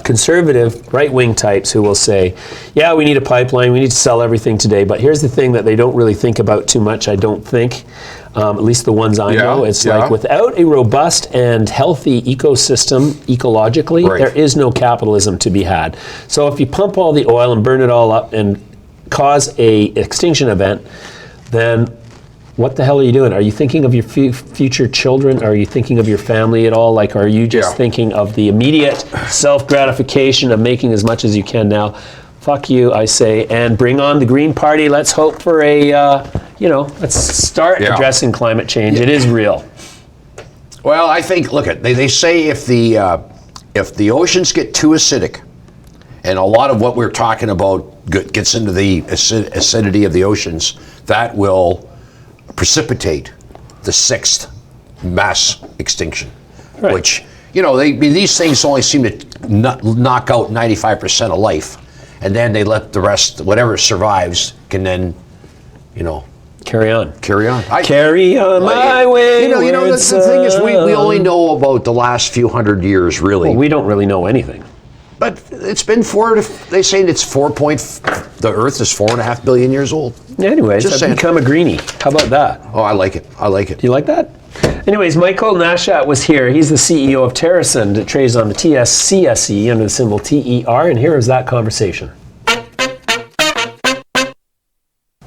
conservative right-wing types who will say, yeah, we need a pipeline, we need to sell everything today, but here's the thing that they don't really think about too much, I don't think, at least the ones I know. It's like without a robust and healthy ecosystem ecologically, there is no capitalism to be had. So if you pump all the oil and burn it all up and cause a extinction event, then what the hell are you doing? Are you thinking of your future children? Are you thinking of your family at all? Like, are you just thinking of the immediate self-gratification of making as much as you can now? Fuck you, I say, and bring on the Green Party. Let's hope for a, let's start addressing climate change. It is real. Well, I think, they say if the oceans get too acidic, and a lot of what we're talking about gets into the acidity of the oceans, that will precipitate the sixth mass extinction, which, these things only seem to knock out 95% of life, and then they let the rest, whatever survives, can then, carry on. Carry on my way. The thing is, we only know about the last few hundred years, really. Well, we don't really know anything. But it's been they say the Earth is 4.5 billion years old. Anyways, I've become a greenie. How about that? Oh, I like it. Do you like that? Anyways, Michael Nashat was here. He's the CEO of TerrAscend. It trades on the TSCSE under the symbol TER, and here is that conversation.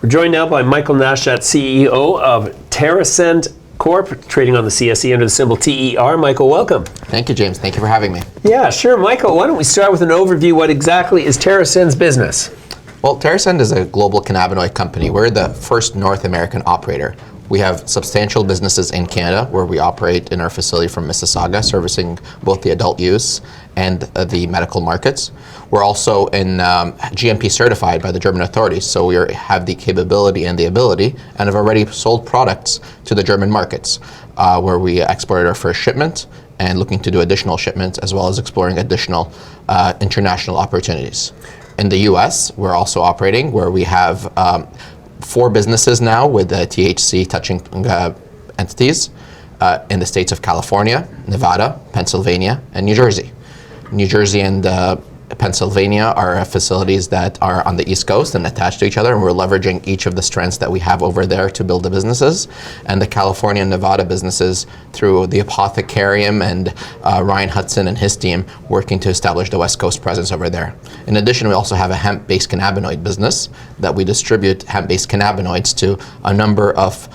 We're joined now by Michael Nashat, CEO of TerrAscend Corp, trading on the CSE under the symbol TER. Michael, welcome. Thank you, James. Thank you for having me. Yeah, sure. Michael, why don't we start with an overview? What exactly is TerrAscend's business? Well, TerrAscend is a global cannabinoid company. We're the first North American operator. We have substantial businesses in Canada where we operate in our facility from Mississauga, servicing both the adult use and the medical markets. We're also in GMP certified by the German authorities, so we have the capability and the ability and have already sold products to the German markets where we exported our first shipment and looking to do additional shipments as well as exploring additional international opportunities. In the US, we're also operating where we have 4 businesses now with THC touching entities in the states of California, Nevada, Pennsylvania, and New Jersey. New Jersey and Pennsylvania are facilities that are on the East Coast and attached to each other, and we're leveraging each of the strengths that we have over there to build the businesses. And the California and Nevada businesses through the Apothecarium and Ryan Hudson and his team working to establish the West Coast presence over there. In addition, we also have a hemp-based cannabinoid business that we distribute hemp-based cannabinoids to a number of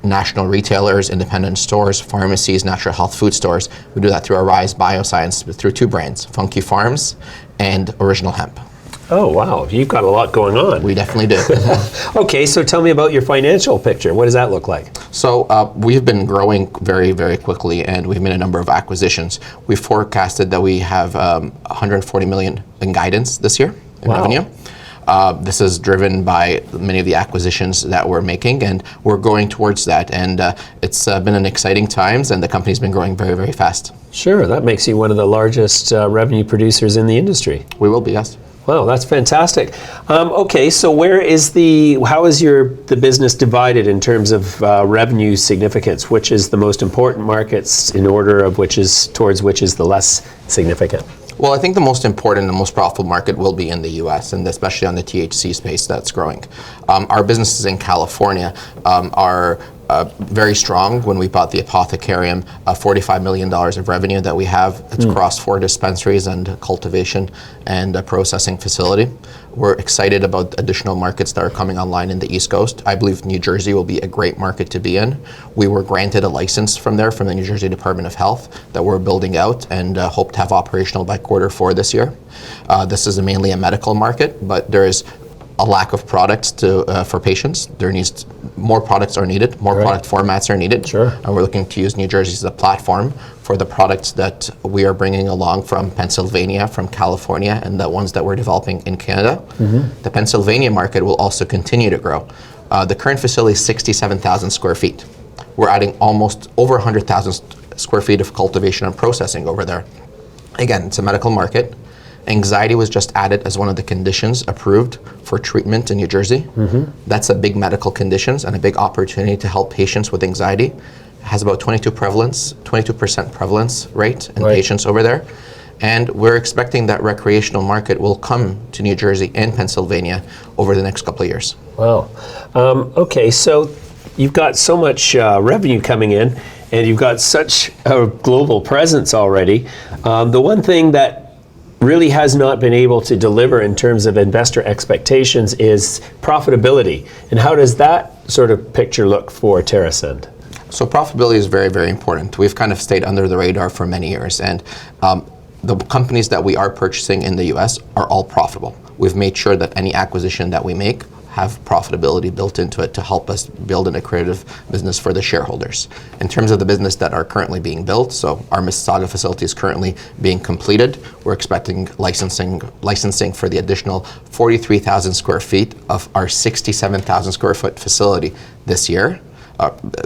national retailers, independent stores, pharmacies, natural health food stores. We do that through Arise Bioscience through 2 brands, Funky Farms and Original Hemp. Oh, wow. You've got a lot going on. We definitely do. Okay, so tell me about your financial picture. What does that look like? So we've been growing very, very quickly, and we've made a number of acquisitions. We forecasted that we have 140 million in guidance this year in revenue. This is driven by many of the acquisitions that we're making, and we're going towards that. And it's been an exciting times, and the company's been growing very, very fast. Sure, that makes you one of the largest revenue producers in the industry. We will be, yes. Wow, that's fantastic. Okay, so how is the business divided in terms of revenue significance? Which is the most important markets in order of towards which is the less significant? Well, I think the most important and most profitable market will be in the US, and especially on the THC space that's growing. Our businesses in California are very strong. When we bought the Apothecarium, $45 million of revenue that we have. It's across 4 dispensaries and cultivation and a processing facility. We're excited about additional markets that are coming online in the East Coast. I believe New Jersey will be a great market to be in. We were granted a license from the New Jersey Department of Health that we're building out and hope to have operational by Q4 this year. This is mainly a medical market, but there is a lack of products for patients. More products are needed, more product formats are needed. Sure. And we're looking to use New Jersey as a platform for the products that we are bringing along from Pennsylvania, from California, and the ones that we're developing in Canada. The Pennsylvania market will also continue to grow. The current facility is 67,000 square feet. We're adding almost over 100,000 square feet of cultivation and processing over there. Again, it's a medical market. Anxiety was just added as one of the conditions approved for treatment in New Jersey. That's a big medical conditions and a big opportunity to help patients with anxiety. It has about 22% prevalence rate in patients over there. And we're expecting that recreational market will come to New Jersey and Pennsylvania over the next couple of years. Wow. Okay, so you've got so much revenue coming in, and you've got such a global presence already. The one thing that really has not been able to deliver in terms of investor expectations is profitability. And how does that sort of picture look for TerrAscend? So profitability is very, very important. We've kind of stayed under the radar for many years, and the companies that we are purchasing in the US are all profitable. We've made sure that any acquisition that we make have profitability built into it to help us build an accretive business for the shareholders. In terms of the business that are currently being built, so our Mississauga facility is currently being completed. We're expecting licensing for the additional 43,000 square feet of our 67,000 square foot facility this year,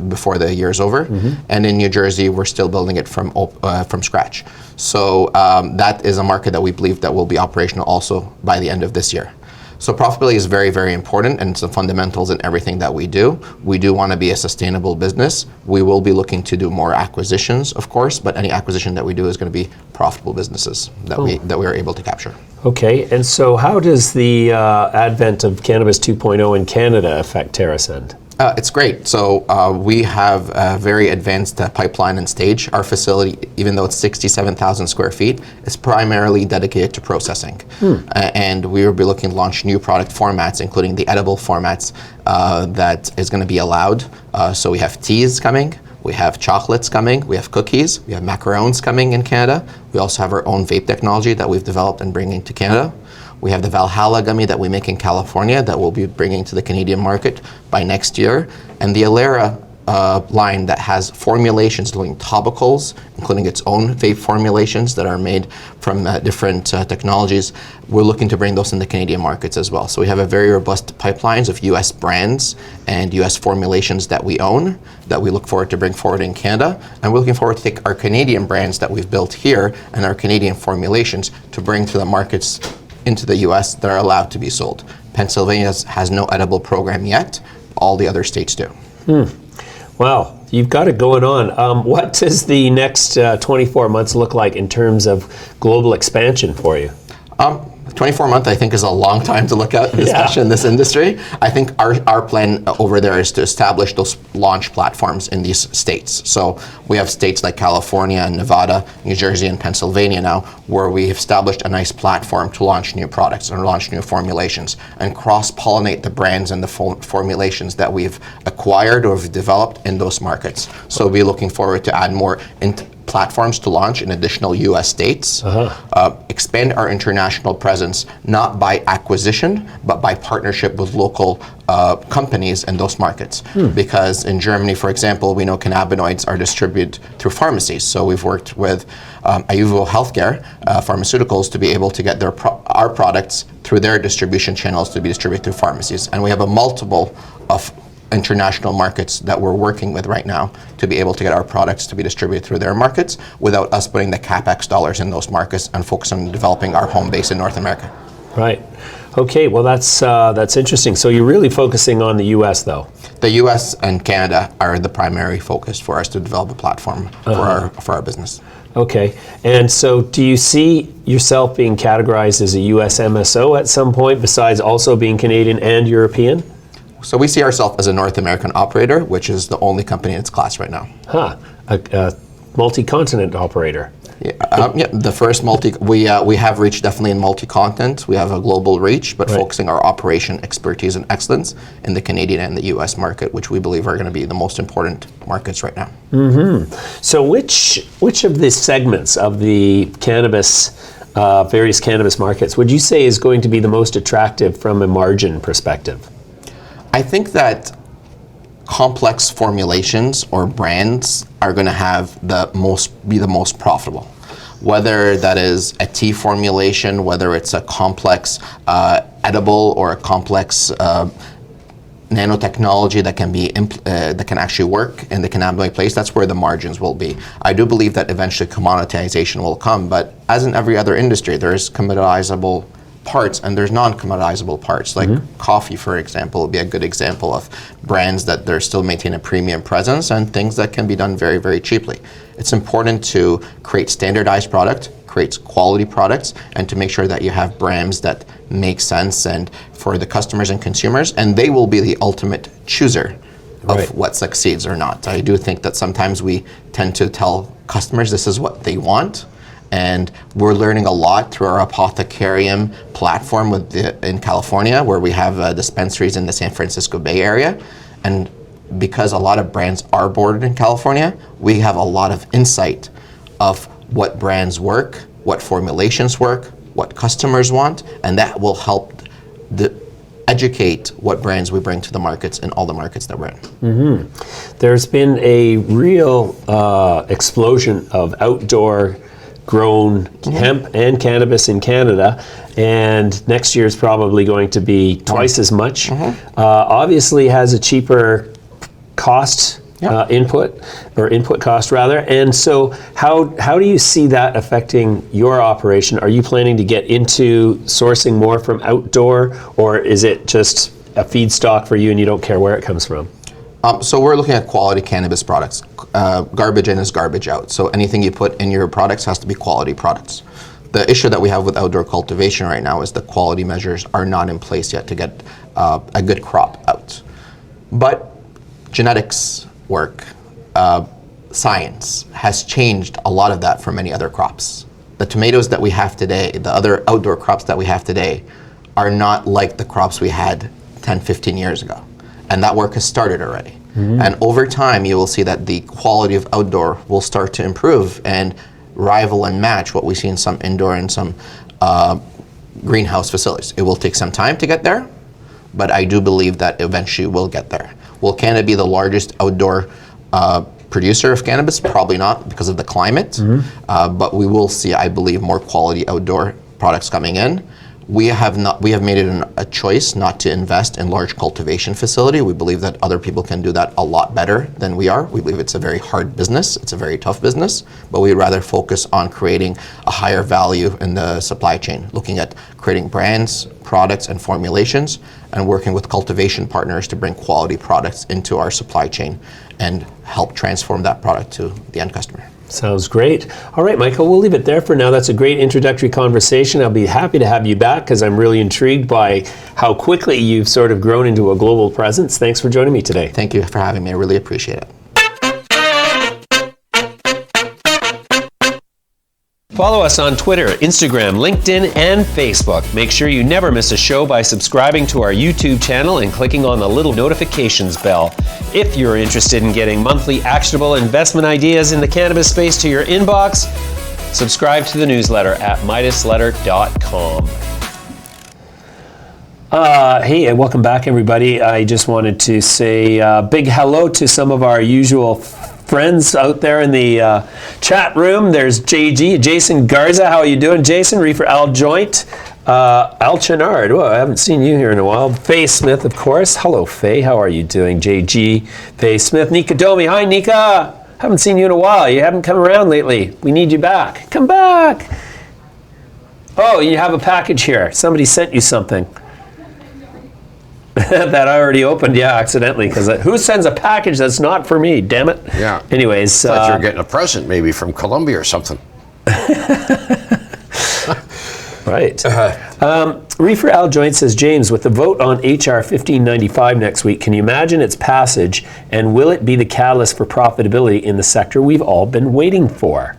before the year is over. And in New Jersey, we're still building it from scratch. So that is a market that we believe that will be operational also by the end of this year. So profitability is very, very important, and it's the fundamentals in everything that we do. We do want to be a sustainable business. We will be looking to do more acquisitions, of course, but any acquisition that we do is going to be profitable businesses that we are able to capture. Okay, and so how does the advent of Cannabis 2.0 in Canada affect TerrAscend? It's great. So we have a very advanced pipeline and stage. Our facility, even though it's 67,000 square feet, is primarily dedicated to processing. And we will be looking to launch new product formats, including the edible formats that is going to be allowed. So we have teas coming. We have chocolates coming, we have cookies, we have macarons coming in Canada. We also have our own vape technology that we've developed and bringing to Canada. We have the Valhalla gummy that we make in California that we'll be bringing to the Canadian market by next year. And the Alera line that has formulations, including topicals, including its own vape formulations that are made from different technologies. We're looking to bring those in the Canadian markets as well. So we have a very robust pipelines of US brands and US formulations that we own that we look forward to bring forward in Canada. And we're looking forward to take our Canadian brands that we've built here and our Canadian formulations to bring to the markets into the US that are allowed to be sold. Pennsylvania has no edible program yet. All the other states do. Wow, you've got it going on. What does the next 24 months look like in terms of global expansion for you? 24 months, I think, is a long time to look at, especially in this industry. I think our plan over there is to establish those launch platforms in these states. So we have states like California and Nevada, New Jersey, and Pennsylvania now, where we have established a nice platform to launch new products and launch new formulations and cross-pollinate the brands and the formulations that we've acquired or have developed in those markets. So we'll be looking forward to add more platforms to launch in additional US states, expand our international presence, not by acquisition, but by partnership with local companies in those markets. Because in Germany, for example, we know cannabinoids are distributed through pharmacies. So we've worked with Ayuvo Healthcare Pharmaceuticals to be able to get our products through their distribution channels to be distributed through pharmacies. And we have a multiple of international markets that we're working with right now to be able to get our products to be distributed through their markets without us putting the CapEx dollars in those markets and focus on developing our home base in North America. Right. Okay, well that's interesting. So you're really focusing on the US though? The US and Canada are the primary focus for us to develop a platform for our business. Okay, and so do you see yourself being categorized as a US MSO at some point besides also being Canadian and European? So we see ourselves as a North American operator, which is the only company in its class right now. A multi-continent operator. The first we have reached definitely in multi-continent. We have a global reach, but focusing our operation expertise and excellence in the Canadian and the US market, which we believe are going to be the most important markets right now. So which of the segments of the cannabis, various cannabis markets, would you say is going to be the most attractive from a margin perspective? I think that complex formulations or brands are going to be the most profitable. Whether that is a tea formulation, whether it's a complex edible or a complex nanotechnology that can actually work in the cannabinoid place, that's where the margins will be. I do believe that eventually commoditization will come, but as in every other industry, there's commoditizable parts and there's non-commoditizable parts. Like coffee, for example, would be a good example of brands that they're still maintain a premium presence and things that can be done very, very cheaply. It's important to create standardized product, create quality products, and to make sure that you have brands that make sense and for the customers and consumers, and they will be the ultimate chooser of what succeeds or not. I do think that sometimes we tend to tell customers this is what they want, and we're learning a lot through our Apothecarium platform in California, where we have dispensaries in the San Francisco Bay Area. And because a lot of brands are bordered in California, we have a lot of insight of what brands work, what formulations work, what customers want, and that will help educate what brands we bring to the markets in all the markets that we're in. There's been a real explosion of outdoor grown hemp and cannabis in Canada, and next year is probably going to be twice as much. Obviously has a cheaper cost input cost rather, and so how do you see that affecting your operation? Are you planning to get into sourcing more from outdoor, or is it just a feedstock for you and you don't care where it comes from? So we're looking at quality cannabis products. Garbage in is garbage out. So anything you put in your products has to be quality products. The issue that we have with outdoor cultivation right now is the quality measures are not in place yet to get a good crop out. But genetics work, science has changed a lot of that for many other crops. The tomatoes that we have today, the other outdoor crops that we have today, are not like the crops we had 10, 15 years ago. And that work has started already. And over time, you will see that the quality of outdoor will start to improve and rival and match what we see in some indoor and some greenhouse facilities. It will take some time to get there, but I do believe that eventually we'll get there. Will Canada be the largest outdoor producer of cannabis? Probably not because of the climate, but we will see, I believe, more quality outdoor products coming in. We have made it a choice not to invest in large cultivation facility. We believe that other people can do that a lot better than we are. We believe it's a very hard business. It's a very tough business, but we'd rather focus on creating a higher value in the supply chain, looking at creating brands, products, and formulations, and working with cultivation partners to bring quality products into our supply chain and help transform that product to the end customer. Sounds great. All right, Michael, we'll leave it there for now. That's a great introductory conversation. I'll be happy to have you back because I'm really intrigued by how quickly you've sort of grown into a global presence. Thanks for joining me today. Thank you for having me. I really appreciate it. Follow us on Twitter, Instagram, LinkedIn, and Facebook. Make sure you never miss a show by subscribing to our YouTube channel and clicking on the little notifications bell. If you're interested in getting monthly actionable investment ideas in the cannabis space to your inbox, subscribe to the newsletter at MidasLetter.com. Hey, and welcome back, everybody. I just wanted to say a big hello to some of our usual friends out there in the chat room. There's Jason Garza. How are you doing, Jason? Reefer Al Joint. Al Chenard. Whoa, I haven't seen you here in a while. Faye Smith, of course. Hello, Faye. How are you doing? JG, Faye Smith. Nika Domi. Hi, Nika. Haven't seen you in a while. You haven't come around lately. We need you back. Come back. Oh, you have a package here. Somebody sent you something. That I already opened, yeah, accidentally. Because who sends a package that's not for me? Damn it. Yeah. Anyways, I thought you were getting a present, maybe from Colombia or something. Right. Reefer Al Joint says, James, with the vote on HR 1595 next week, can you imagine its passage, and will it be the catalyst for profitability in the sector we've all been waiting for?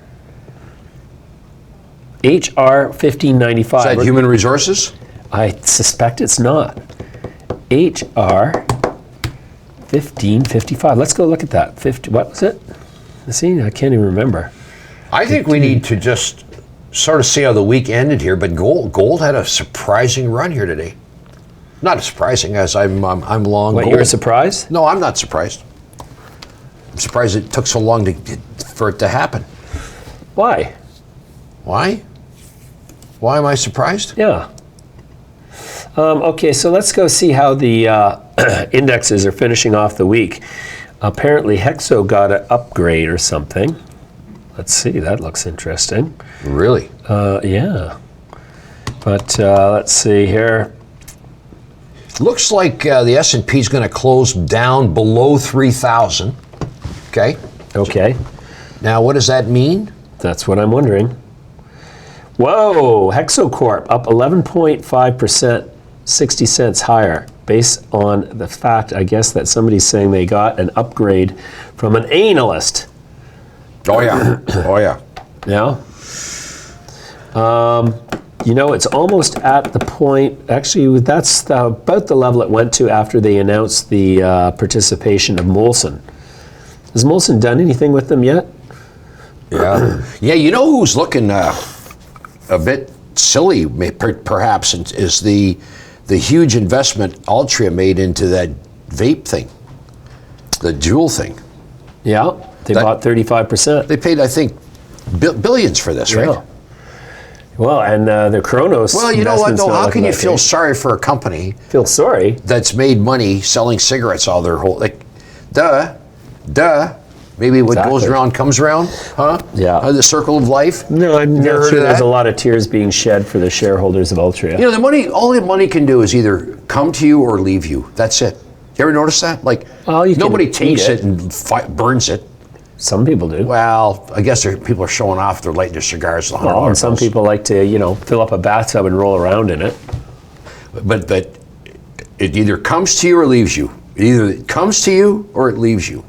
HR 1595. Is that human resources? I suspect it's not. HR 1555. Let's go look at that. 50. What was it? See, I can't even remember. I think we need to just sort of see how the week ended here. But gold had a surprising run here today. Not as surprising as I'm long. What, gold. you're surprised? No, I'm not surprised. I'm surprised it took so long for it to happen. Why? Why? Why am I surprised? Yeah. Okay, so let's go see how the indexes are finishing off the week. Apparently, Hexo got an upgrade or something. Let's see, that looks interesting. Really? Yeah. But let's see here. Looks like the S&P is going to close down below 3,000. Okay. Okay. Now, what does that mean? That's what I'm wondering. Whoa, Hexo Corp up 11.5%, 60 cents higher, based on the fact, I guess, that somebody's saying they got an upgrade from an analyst. Oh, yeah. Oh, yeah. Yeah. You know, it's almost at the point, actually, that's about the level it went to after they announced the participation of Molson. Has Molson done anything with them yet? Yeah. Yeah, you know who's looking a bit silly, perhaps, is the huge investment Altria made into that vape thing, the Juul thing. Yeah, they bought 35%. They paid, I think, billions for this, right? Yeah. Well, and the Kronos. Well, you know what, though? How can you feel sorry for a company? Feel sorry? That's made money selling cigarettes all their whole, like, duh. Maybe what goes around comes around, huh? Yeah. The circle of life. No, I'm not sure there's a lot of tears being shed for the shareholders of Altria. You know, all the money can do is either come to you or leave you. That's it. You ever notice that? Like, nobody takes it and burns it. Some people do. Well, I guess people are showing off. They're lighting their cigars. Well, and some people like to, fill up a bathtub and roll around in it. But it either comes to you or leaves you. Either it comes to you or it leaves you.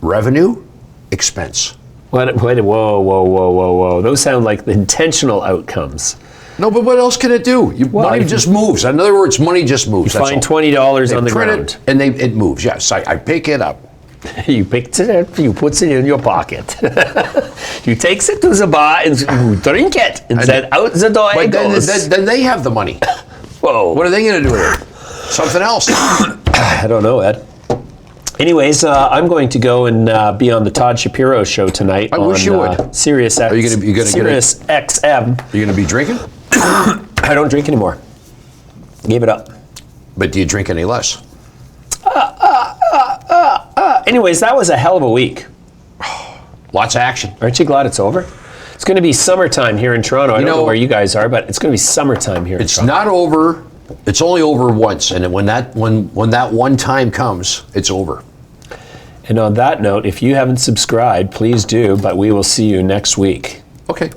Revenue, expense. Whoa, whoa, whoa, whoa, whoa. Those sound like the intentional outcomes. No, but what else can it do? Money just moves. In other words, money just moves. You find $20 on the ground. And it moves. Yes, I pick it up. You picked it up, you puts it in your pocket. You takes it to the bar and you drink it. And then out the door it goes. Then they have the money. Whoa. What are they going to do with it? Something else. I don't know, Ed. Anyways, I'm going to go and be on the Todd Shapiro show tonight. I wish you would. Sirius X. Are you going to Sirius XM. Are you going to be drinking? I don't drink anymore. Gave it up. But do you drink any less? Anyways, that was a hell of a week. Lots of action. Aren't you glad it's over? It's going to be summertime here in Toronto. I don't know where you guys are, but it's going to be summertime here in Toronto. It's not over. It's only over once, and when that one time comes, it's over. And on that note, if you haven't subscribed, please do, but we will see you next week. Okay.